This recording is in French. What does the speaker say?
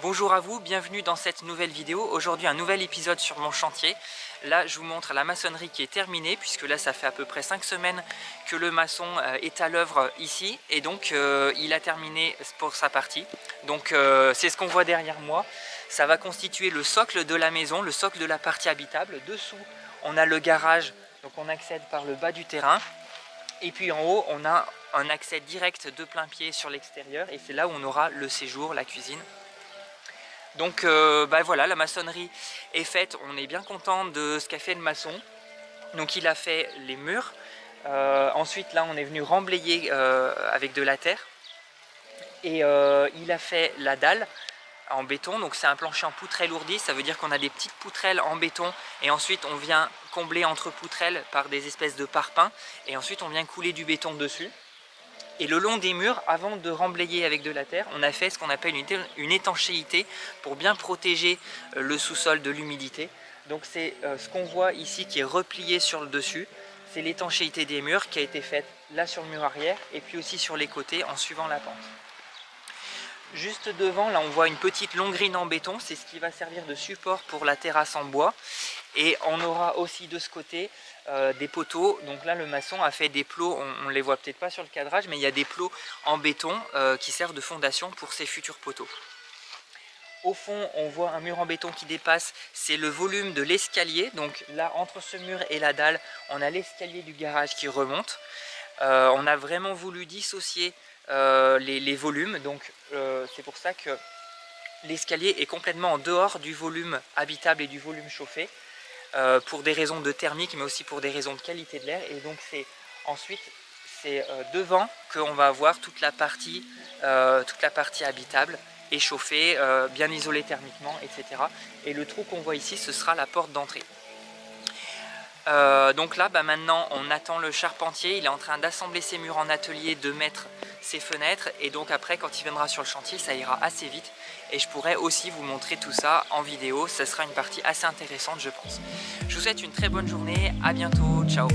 Bonjour à vous, bienvenue dans cette nouvelle vidéo. Aujourd'hui un nouvel épisode sur mon chantier. Là je vous montre la maçonnerie qui est terminée, puisque là ça fait à peu près 5 semaines que le maçon est à l'œuvre ici. Et donc il a terminé pour sa partie. Donc c'est ce qu'on voit derrière moi. Ça va constituer le socle de la maison, le socle de la partie habitable. Dessous on a le garage, donc on accède par le bas du terrain. Et puis en haut on a un accès direct de plein pied sur l'extérieur. Et c'est là où on aura le séjour, la cuisine. Donc voilà, la maçonnerie est faite, on est bien content de ce qu'a fait le maçon. Donc il a fait les murs, ensuite là on est venu remblayer avec de la terre. Et il a fait la dalle en béton, donc c'est un plancher en poutrelle ourdie, ça veut dire qu'on a des petites poutrelles en béton. Et ensuite on vient combler entre poutrelles par des espèces de parpaings. Et ensuite on vient couler du béton dessus. Et le long des murs, avant de remblayer avec de la terre, on a fait ce qu'on appelle une étanchéité pour bien protéger le sous-sol de l'humidité. Donc c'est ce qu'on voit ici qui est replié sur le dessus. C'est l'étanchéité des murs qui a été faite là sur le mur arrière et puis aussi sur les côtés en suivant la pente. Juste devant, là on voit une petite longrine en béton, c'est ce qui va servir de support pour la terrasse en bois. Et on aura aussi de ce côté des poteaux. Donc là le maçon a fait des plots, on ne les voit peut-être pas sur le cadrage, mais il y a des plots en béton qui servent de fondation pour ces futurs poteaux. Au fond on voit un mur en béton qui dépasse, c'est le volume de l'escalier. Donc là entre ce mur et la dalle, on a l'escalier du garage qui remonte. On a vraiment voulu dissocier les volumes, donc c'est pour ça que l'escalier est complètement en dehors du volume habitable et du volume chauffé. Pour des raisons de thermique mais aussi pour des raisons de qualité de l'air. Et donc ensuite c'est devant qu'on va avoir toute la partie habitable et chauffée, bien isolée thermiquement, etc. Et le trou qu'on voit ici, ce sera la porte d'entrée. Donc là maintenant on attend le charpentier, il est en train d'assembler ses murs en atelier, de mettre ses fenêtres, et donc après quand il viendra sur le chantier ça ira assez vite et je pourrai aussi vous montrer tout ça en vidéo. Ça sera une partie assez intéressante je pense. Je vous souhaite une très bonne journée, à bientôt, ciao.